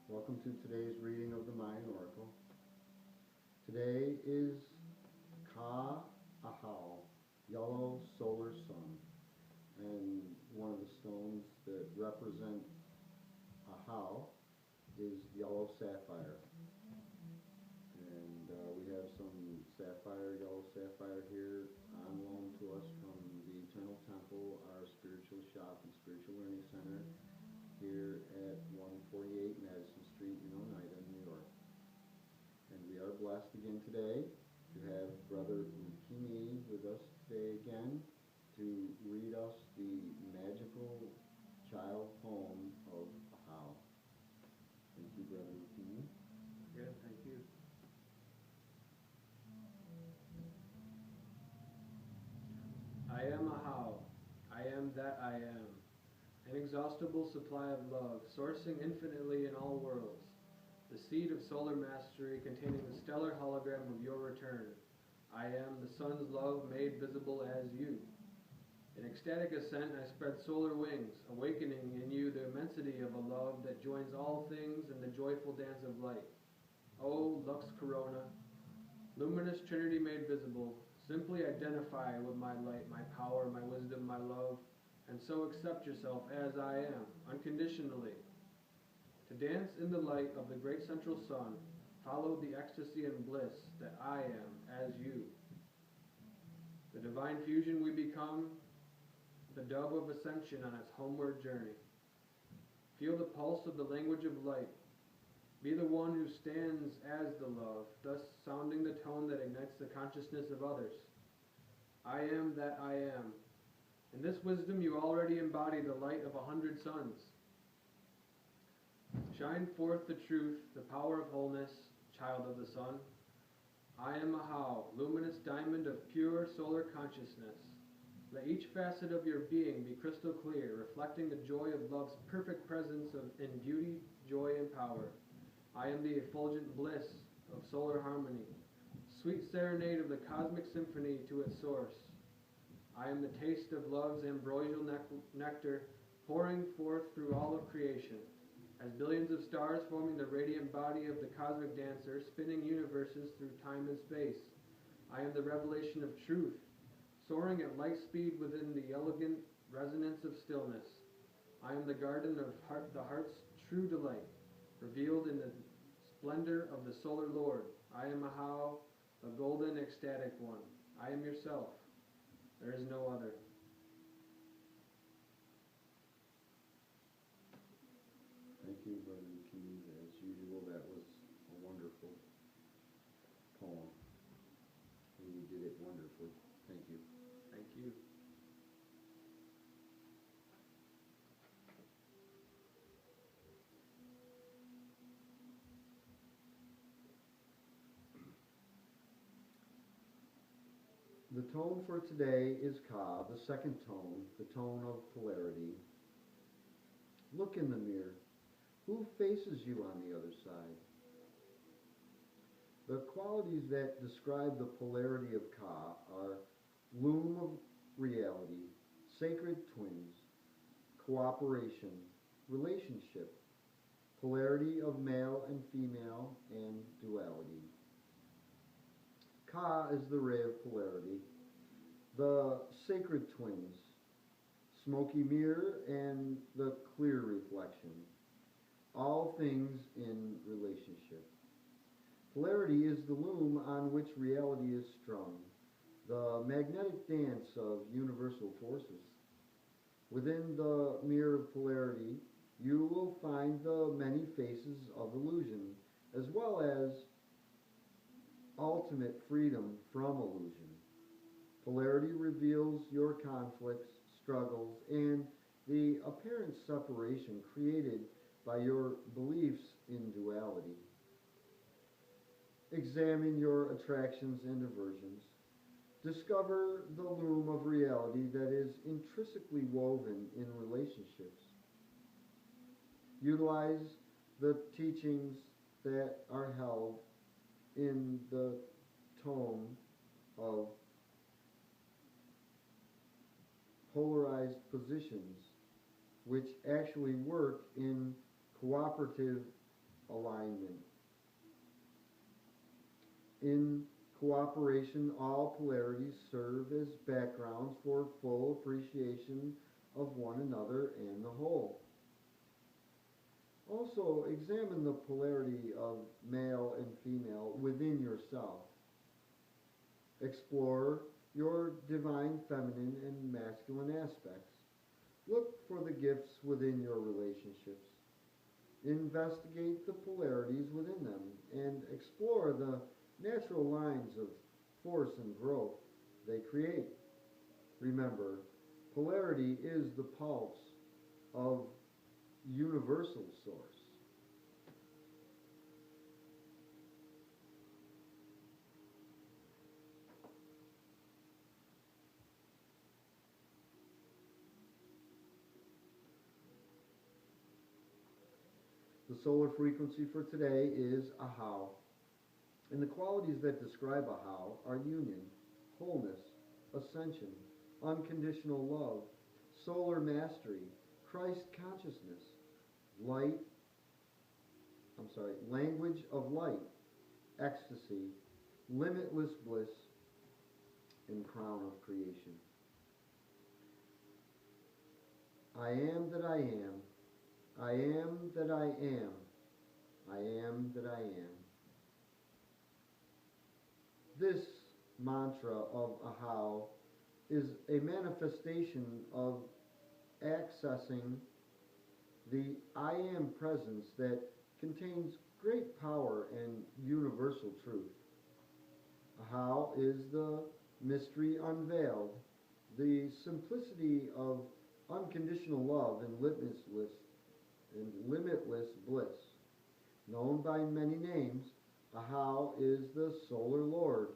Welcome to today's reading of the Mayan Oracle. Today is Ka-Ahau, yellow solar sun, and one of the stones that represent Ahau is yellow sapphire. And we have some yellow sapphire here on loan to us from the Eternal Temple, our spiritual shop and spiritual learning center here at 148 Madison Street in Oneida, New York. And we are blessed again today to have Brother Ukimi with us today again to read us the magical child poem of Ahau. Thank you, Brother Ukimi. Good, thank you. I am Ahau. I am that I am. An inexhaustible supply of love, sourcing infinitely in all worlds. The seed of solar mastery containing the stellar hologram of your return. I am the sun's love made visible as you. In ecstatic ascent I spread solar wings, awakening in you the immensity of a love that joins all things in the joyful dance of light. O Lux Corona, luminous Trinity made visible, simply identify with my light, my power, my wisdom, my love, and so accept yourself as I am, unconditionally. To dance in the light of the great central sun, follow the ecstasy and bliss that I am as you. The divine fusion we become, the dove of ascension on its homeward journey. Feel the pulse of the language of light. Be the one who stands as the love, thus sounding the tone that ignites the consciousness of others. I am that I am. In this wisdom you already embody the light of 100 suns. Shine forth the truth, the power of wholeness, child of the sun. I am Ahau, luminous diamond of pure solar consciousness. Let each facet of your being be crystal clear, reflecting the joy of love's perfect presence in beauty, joy, and power. I am the effulgent bliss of solar harmony, sweet serenade of the cosmic symphony to its source. I am the taste of love's ambrosial nectar pouring forth through all of creation, as billions of stars forming the radiant body of the cosmic dancer, spinning universes through time and space. I am the revelation of truth, soaring at light speed within the elegant resonance of stillness. I am the garden of the heart's true delight, revealed in the splendor of the solar Lord. I am Ahau, the golden ecstatic one. I am yourself. There is no other. Thank you, Brother Ukimi. As usual, that was a wonderful poem. You did it wonderfully. Thank you. Thank you. The tone for today is Ka, the second tone, the tone of polarity. Look in the mirror. Who faces you on the other side? The qualities that describe the polarity of Ka are loom of reality, sacred twins, cooperation, relationship, polarity of male and female, and duality. Ka is the ray of polarity, the sacred twins, smoky mirror, and the clear reflection. All things in relationship. Polarity is the loom on which reality is strung, the magnetic dance of universal forces. Within the mirror of polarity, you will find the many faces of illusion, as well as ultimate freedom from illusion. Polarity reveals your conflicts, struggles, and the apparent separation created by your beliefs in duality. Examine your attractions and aversions. Discover the loom of reality that is intrinsically woven in relationships. Utilize the teachings that are held in the tone of polarized positions, which actually work in cooperative alignment. In cooperation, all polarities serve as backgrounds for full appreciation of one another and the whole. Also, examine the polarity of male and female within yourself. Explore your divine feminine and masculine aspects. Look for the gifts within your relationships. Investigate the polarities within them and explore the natural lines of force and growth they create. Remember, polarity is the pulse of universal source. The solar frequency for today is Ahau. And the qualities that describe Ahau are union, wholeness, ascension, unconditional love, solar mastery, Christ consciousness, language of light, ecstasy, limitless bliss, and crown of creation. I am that I am. I am that I am. I am that I am. This mantra of Ahau is a manifestation of accessing the I am presence that contains great power and universal truth. Ahau is the mystery unveiled, the simplicity of unconditional love and limitless bliss. Known by many names, Ahau is the solar lord,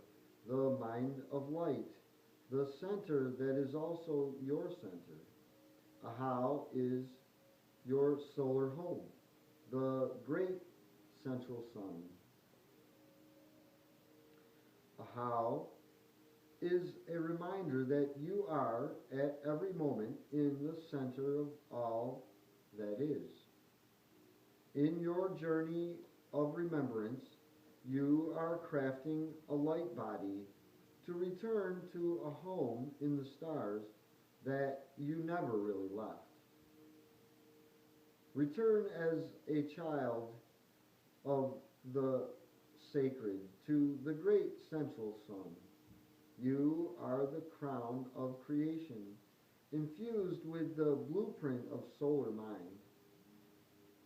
the mind of light, the center that is also your center. Ahau is your solar home, the great central sun. Ahau is a reminder that you are at every moment in the center of all that is. In your journey of remembrance, you are crafting a light body to return to a home in the stars that you never really left. Return as a child of the sacred to the great central sun. You are the crown of creation, infused with the blueprint of solar mind.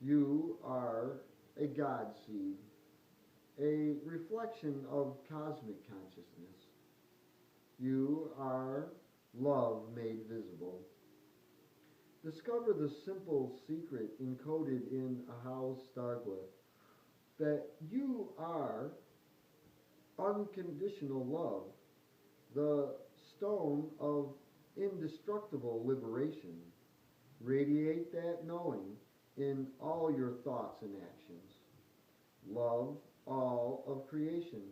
You are a God seed, a reflection of cosmic consciousness. You are love made visible. Discover the simple secret encoded in Ahau's starglyph, that you are unconditional love, the stone of indestructible liberation. Radiate that knowing in all your thoughts and actions. Love all of creation.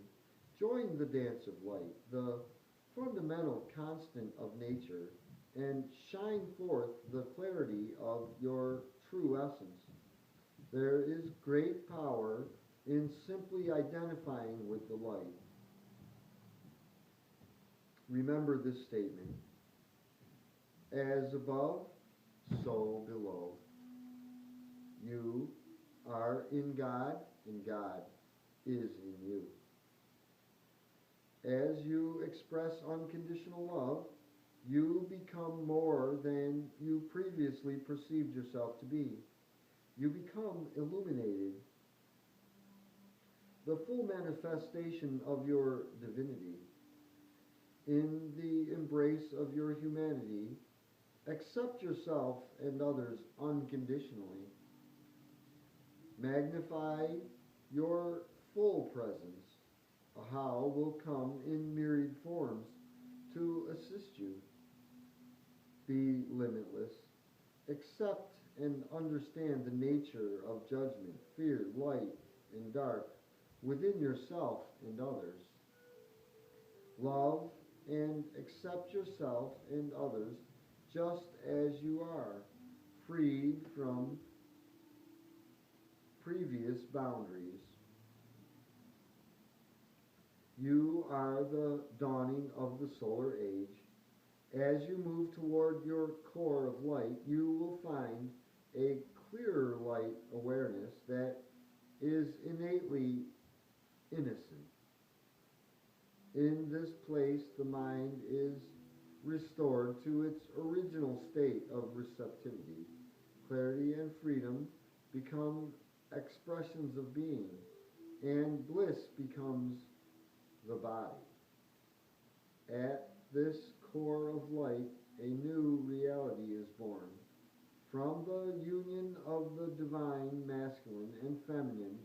Join the dance of light, the fundamental constant of nature, and shine forth the clarity of your true essence. There is great power in simply identifying with the light. Remember this statement: as above, so below. You are in God, and God is in you. As you express unconditional love, you become more than you previously perceived yourself to be. You become illuminated. The full manifestation of your divinity. In the embrace of your humanity, accept yourself and others unconditionally. Magnify your full presence. Ahau will come in myriad forms to assist you. Be limitless. Accept and understand the nature of judgment, fear, light, and dark within yourself and others. Love and accept yourself and others just as you are, freed from previous boundaries. You are the dawning of the solar age. As you move toward your core of light, you will find a clearer light awareness that is innately innocent. In this place, the mind is restored to its original state of receptivity. Clarity and freedom become expressions of being, and bliss becomes the body. At this core of light, a new reality is born. From the union of the divine masculine and feminine,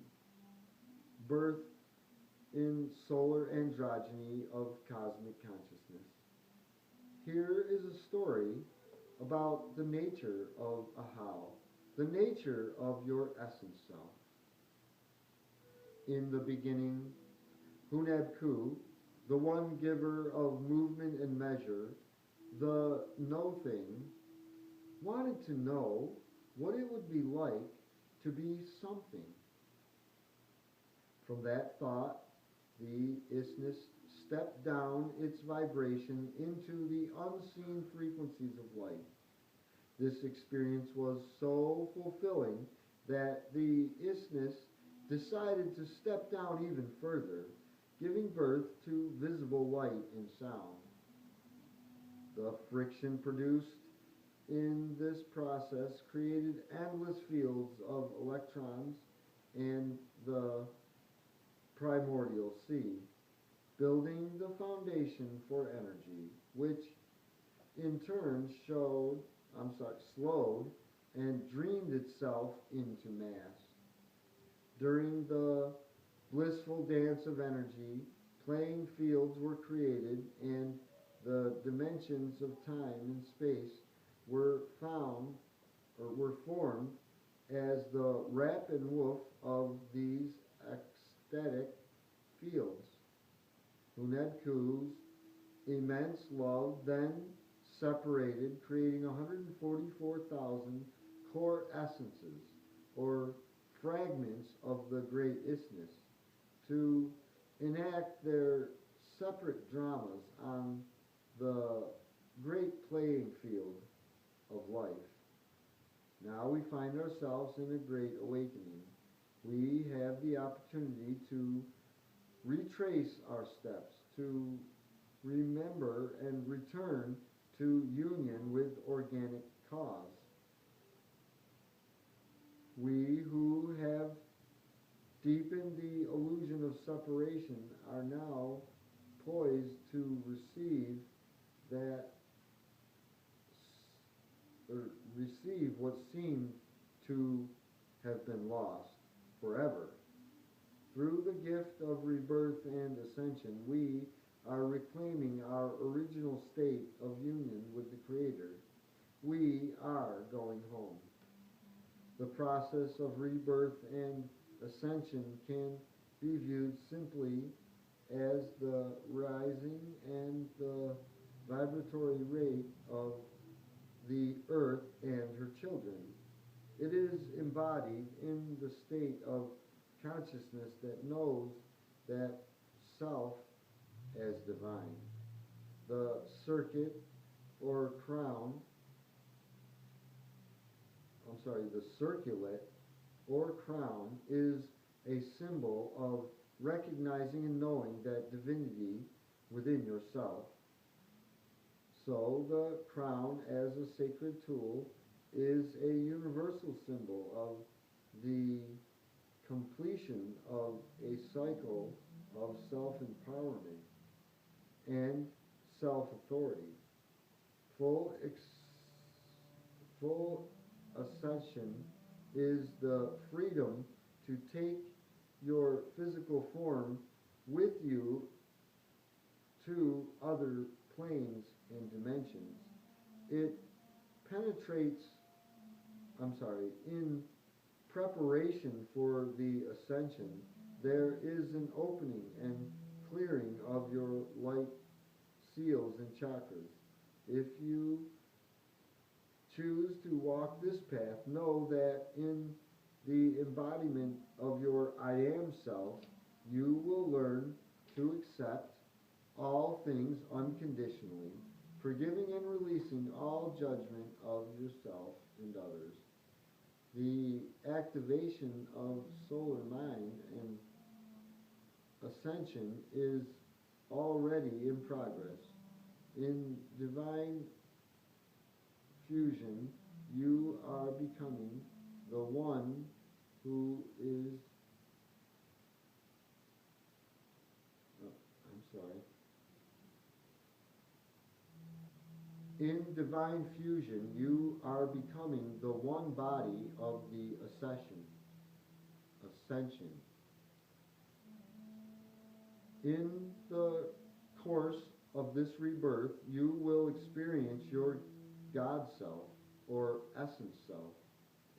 birth in solar androgyny of cosmic consciousness. Here is a story about the nature of Ahau, the nature of your essence self. In the beginning, Hunebku, the one giver of movement and measure, the know thing, wanted to know what it would be like to be something. From that thought, the isness stepped down its vibration into the unseen frequencies of light. This experience was so fulfilling that the isness decided to step down even further, giving birth to visible light and sound. The friction produced in this process created endless fields of electrons and the primordial sea, building the foundation for energy, which in turn slowed and dreamed itself into mass. During the blissful dance of energy, playing fields were created and the dimensions of time and space were formed as the rap and woof of these ecstatic fields. Hunedku's immense love then separated, creating 144,000 core essences, or fragments of the great isness, to enact their separate dramas on the great playing field of life. Now we find ourselves in a great awakening. We have the opportunity to retrace our steps, to remember and return to union with organic cause. We who have deepened the illusion of separation are now poised to receive what seemed to have been lost forever. Through the gift of rebirth and ascension, we are reclaiming our original state of union with the Creator. We are going home. The process of rebirth and ascension can be viewed simply as the rising and the vibratory rate of the earth and her children. It is embodied in the state of consciousness that knows that self as divine. The circuit or crown, the circulet or crown is a symbol of recognizing and knowing that divinity within yourself. So the crown as a sacred tool is a universal symbol of the completion of a cycle of self-empowerment and self-authority. Full ascension is the freedom to take your physical form with you to other planes and dimensions. It penetrates, in preparation for the ascension, there is an opening and clearing of your light seals and chakras. If you choose to walk this path, know that in the embodiment of your I am self, you will learn to accept all things unconditionally, forgiving and releasing all judgment of yourself and others. The activation of solar mind and ascension is already in progress. In divine fusion, you are becoming the one who is, I'm sorry. In divine fusion, you are becoming the one body of the ascension. In the course of this rebirth, you will experience your God self or essence self.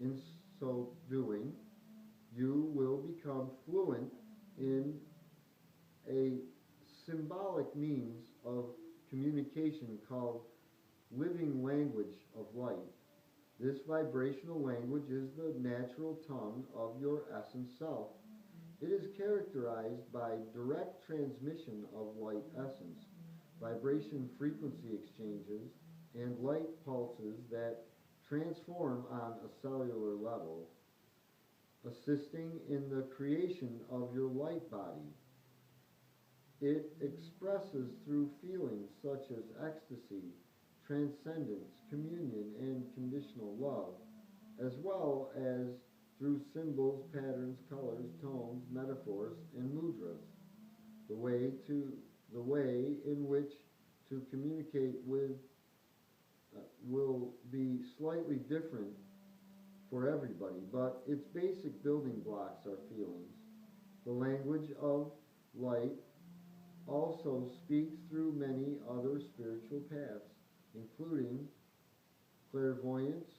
In so doing, you will become fluent in a symbolic means of communication called living language of light. This vibrational language is the natural tongue of your essence self. It is characterized by direct transmission of light essence, vibration frequency exchanges, and light pulses that transform on a cellular level, assisting in the creation of your light body. It expresses through feelings such as ecstasy, transcendence, communion, and conditional love, as well as through symbols, patterns, colors, tones, metaphors, and mudras. The way in which to communicate with will be slightly different for everybody, but its basic building blocks are feelings. The language of light also speaks through many other spiritual paths, including clairvoyance,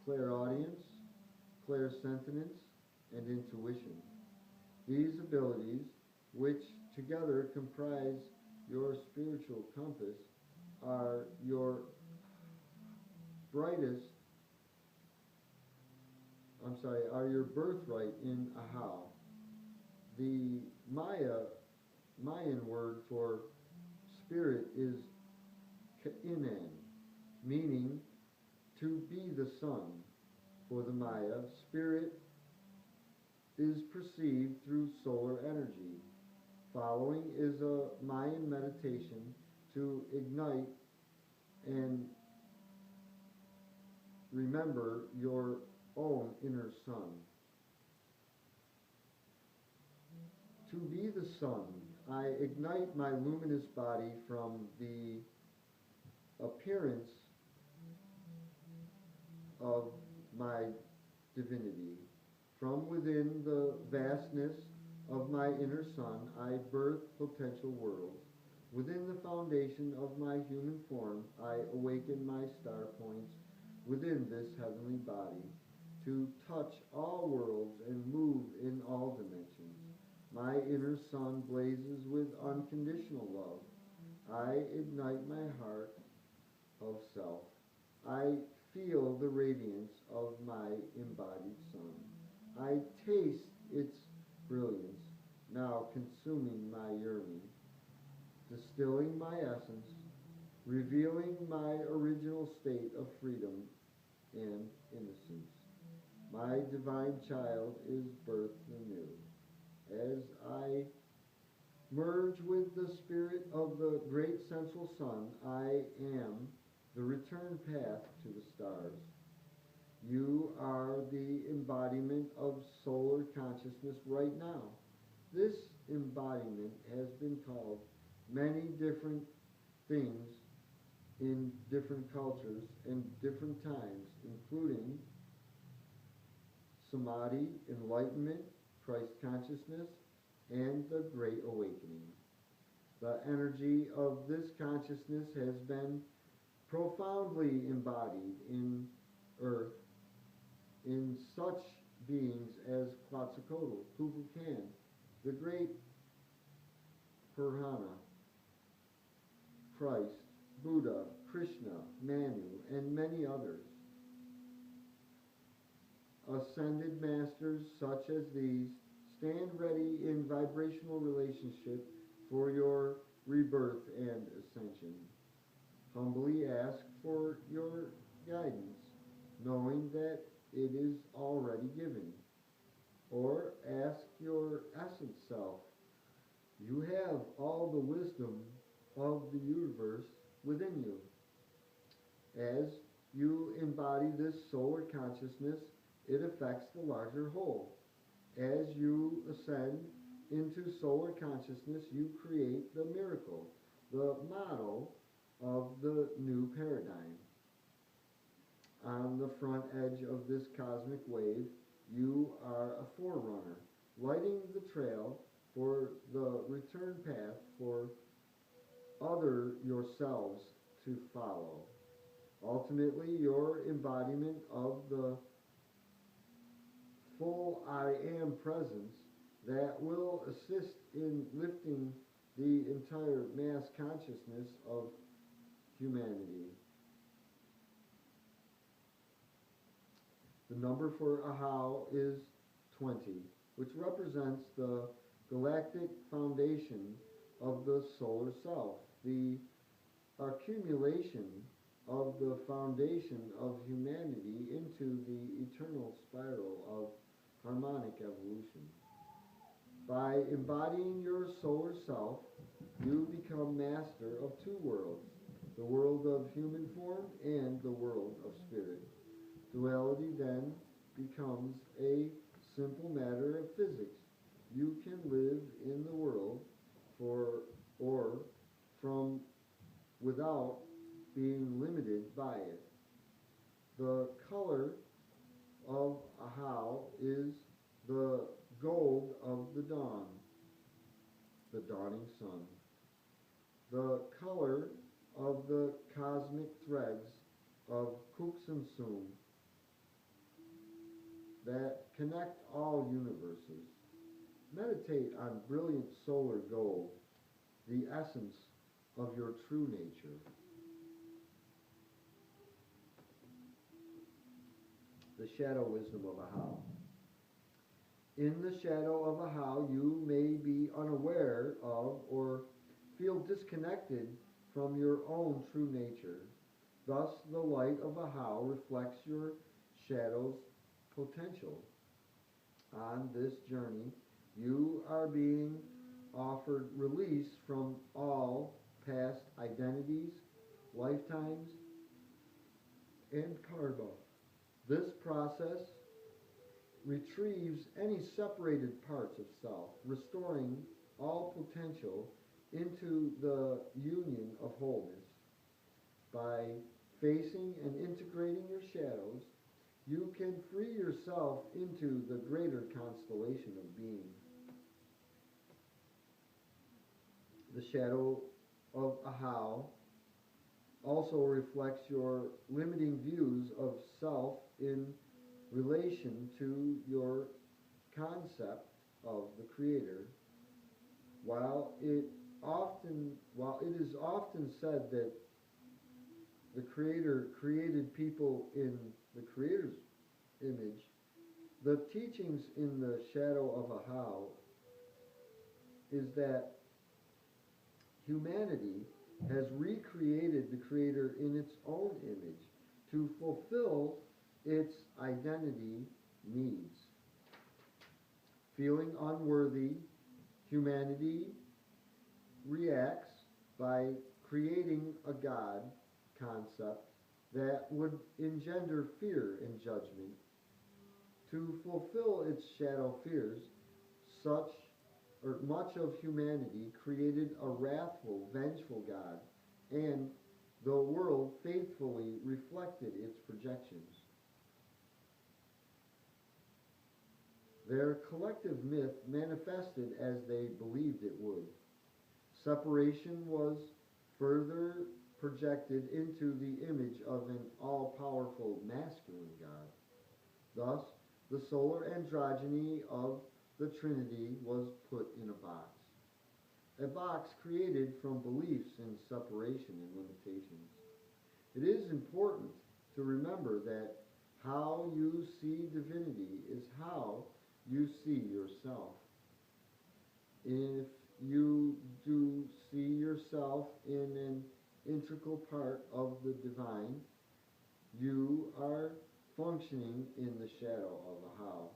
clairaudience, clairsentience, and intuition. These abilities, which together comprise your spiritual compass, are your brightest, are your birthright in Ahau. The Mayan word for spirit is Ka'inan, meaning to be the sun. For the Maya, spirit is perceived through solar energy. Following is a Mayan meditation to ignite and remember your own inner sun. To be the sun, I ignite my luminous body from the appearance of my divinity. From within the vastness of my inner sun, I birth potential worlds. Within the foundation of my human form, I awaken my star points within this heavenly body to touch all worlds and move in all dimensions. My inner sun blazes with unconditional love. I ignite my heart of self. I feel the radiance of my embodied sun. I taste its brilliance, now consuming my yearning, distilling my essence, revealing my original state of freedom and innocence. My divine child is birthed anew. As I merge with the spirit of the great central sun, I am the return path to the stars. You are the embodiment of solar consciousness right now. This embodiment has been called many different things in different cultures and different times, including samadhi, enlightenment, Christ consciousness, and the Great Awakening. The energy of this consciousness has been profoundly embodied in earth in such beings as Quetzalcoatl, Kukulkan, the great Purana, Christ, Buddha, Krishna, Manu, and many others. ascended masters such as these stand ready in vibrational relationship for your rebirth and ascension. Humbly ask for your guidance, knowing that it is already given. Or ask your essence self. You have all the wisdom of the universe within you. As you embody this solar consciousness, it affects the larger whole. As you ascend into solar consciousness, you create the miracle, the model of the new paradigm. On the front edge of this cosmic wave, you are a forerunner, lighting the trail for the return path for other yourselves to follow. Ultimately, your embodiment of the full I Am presence that will assist in lifting the entire mass consciousness of humanity. The number for Ahau is 20, which represents the galactic foundation of the solar self, the accumulation of the foundation of humanity into the eternal spiral of harmonic evolution. By embodying your solar self, you become master of two worlds, the world of human form and the world of spirit. Duality then becomes a simple matter of physics. You can live in the world for or from without being limited by it. The color of Ahau is the gold of the dawn, the dawning sun. The color of the cosmic threads of Kuksumsum that connect all universes. Meditate on brilliant solar gold, the essence of your true nature. The shadow wisdom of Ahau. In the shadow of Ahau, you may be unaware of or feel disconnected from your own true nature. Thus, the light of Ahau reflects your shadow's potential. On this journey, you are being offered release from all past identities, lifetimes, and karma. This process retrieves any separated parts of self, restoring all potential into the union of wholeness. By facing and integrating your shadows, you can free yourself into the greater constellation of being. The shadow of Ahau also reflects your limiting views of self in relation to your concept of the Creator. While it is often said that the Creator created people in the Creator's image, the teachings in the shadow of Ahau is that humanity has recreated the Creator in its own image to fulfill its identity needs. Feeling unworthy, humanity reacts by creating a God concept that would engender fear and judgment. To fulfill its shadow fears, much of humanity created a wrathful, vengeful God, and the world faithfully reflected its projections. Their collective myth manifested as they believed it would. Separation was further projected into the image of an all-powerful masculine God. Thus, the solar androgyny of the Trinity was put in a box created from beliefs in separation and limitations. It is important to remember that How you see divinity is how you see yourself. If you do see yourself in an integral part of the divine, you are functioning in the shadow of a how.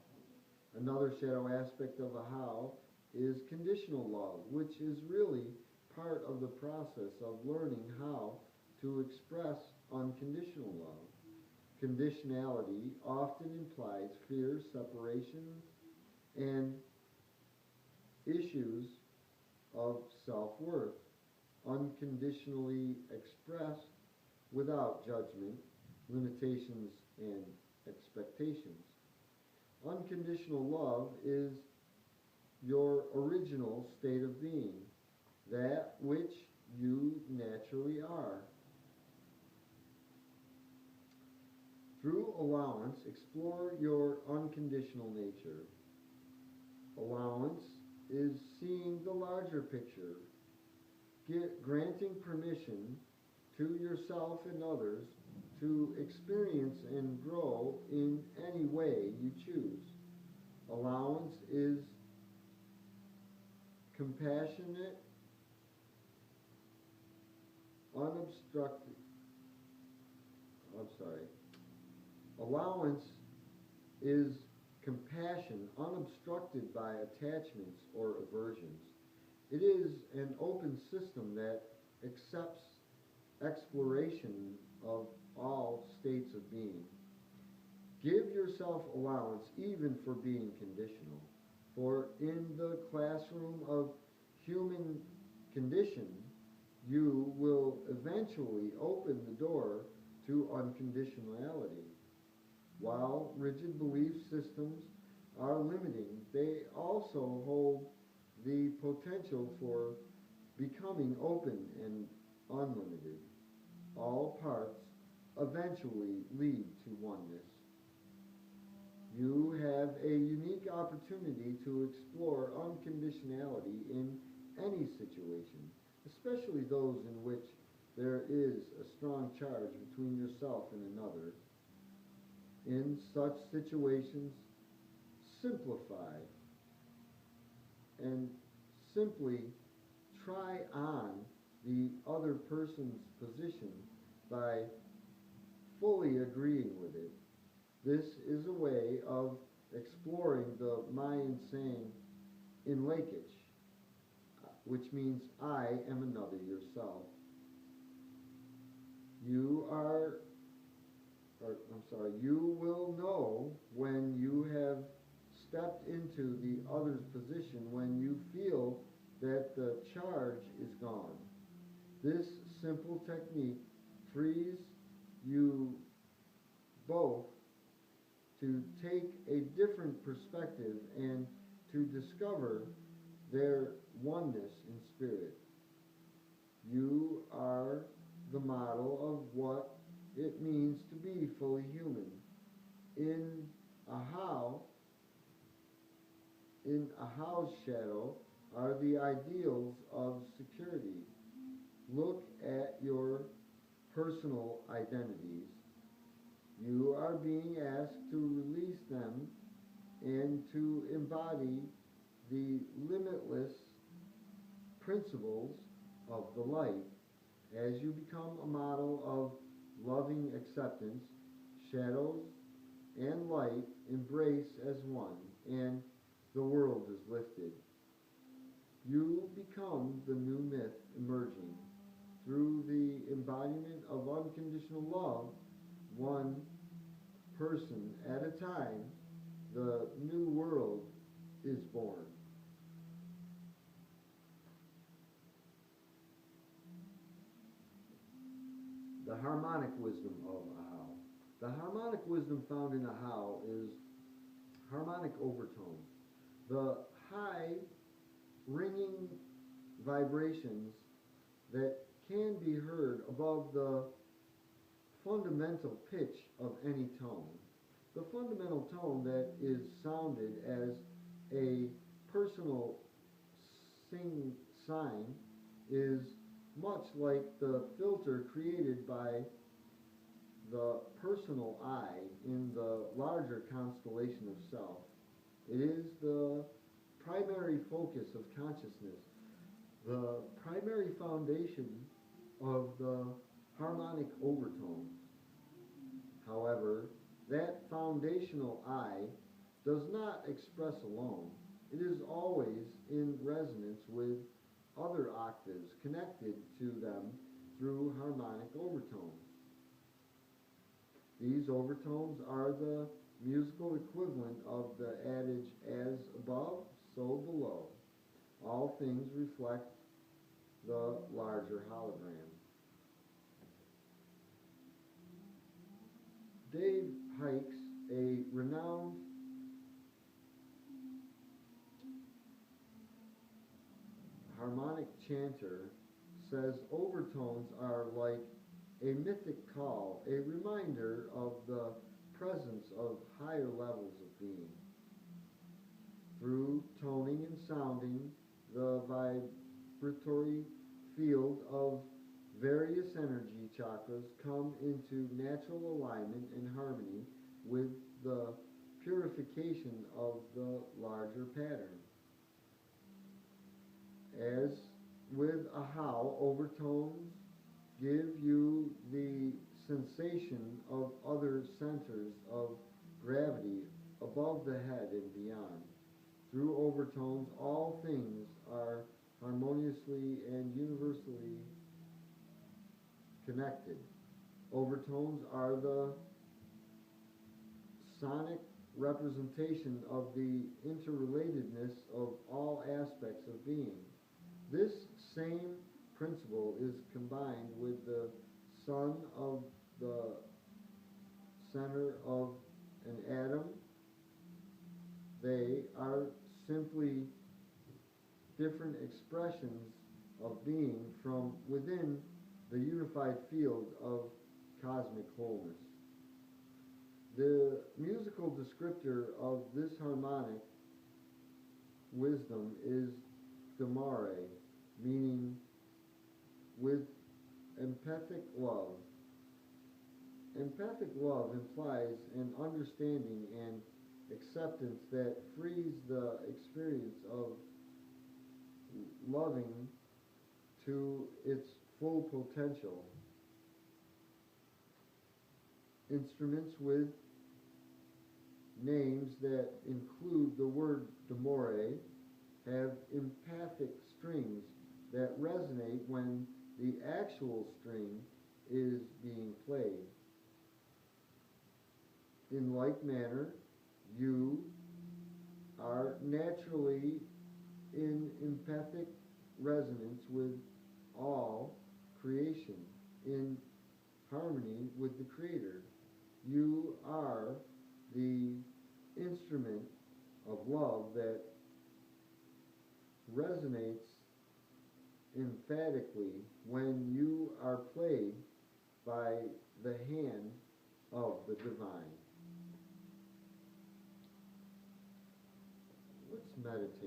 Another shadow aspect of a how is conditional love, which is really part of the process of learning how to express unconditional love. Conditionality often implies fear, separation, and issues of self-worth, unconditionally expressed without judgment, limitations, and expectations. Unconditional love is your original state of being, that which you naturally are. Through allowance, explore your unconditional nature. Allowance is seeing the larger picture, granting permission to yourself and others to experience and grow in any way you choose. Allowance is compassionate, unobstructed. Allowance is compassion unobstructed by attachments or aversions. It is an open system that accepts exploration of all states of being. Give yourself allowance even for being conditional, for in the classroom of human condition, you will eventually open the door to unconditionality. While rigid belief systems are limiting, they also hold the potential for becoming open and unlimited. All parts eventually lead to oneness. You have a unique opportunity to explore unconditionality in any situation, especially those in which there is a strong charge between yourself and another. In such situations, simplify and simply try on the other person's position by fully agreeing with it. This is a way of exploring the Mayan saying in Lakich, which means I am another yourself. You will know when you have stepped into the other's position when you feel that the charge is gone. This simple technique frees you both to take a different perspective and to discover their oneness in spirit. You are the model of what it means to be fully human. In a how's shadow are the ideals of security. Look at your personal identities. You are being asked to release them and to embody the limitless principles of the light. As you become a model of loving acceptance, shadows and light embrace as one, and the world is lifted. You become the new myth emerging. Through the embodiment of unconditional love, one person at a time, the new world is born. The harmonic wisdom of a how. The harmonic wisdom found in a how is harmonic overtones. The high ringing vibrations that can be heard above the fundamental pitch of any tone. The fundamental tone that is sounded as a personal sign is much like the filter created by the personal I in the larger constellation of self. It is the primary focus of consciousness, the primary foundation of the harmonic overtones. However, that foundational I does not express alone. It is always in resonance with other octaves connected to them through harmonic overtones. These overtones are the musical equivalent of the adage, as above, so below. All things reflect the larger hologram. Dave Hikes, a renowned harmonic chanter, says overtones are like a mythic call, a reminder of the presence of higher levels of being. Through toning and sounding, the vibratory field of various energy chakras come into natural alignment and harmony with the purification of the larger pattern. As with a how, overtones give you the sensation of other centers of gravity above the head and beyond. Through overtones, all things are harmoniously and universally connected. Overtones are the sonic representation of the interrelatedness of all aspects of being. This same principle is combined with the sun of the center of an atom. They are simply different expressions of being from within the unified field of cosmic wholeness. The musical descriptor of this harmonic wisdom is demare, meaning with empathic love. Empathic love implies an understanding and acceptance that frees the experience of loving to its full potential. Instruments with names that include the word demore have empathic strings that resonate when the actual string is being played. In like manner, you are naturally in empathic resonance with all creation, in harmony with the Creator. You are the instrument of love that resonates emphatically when you are played by the hand of the divine. Let's meditate.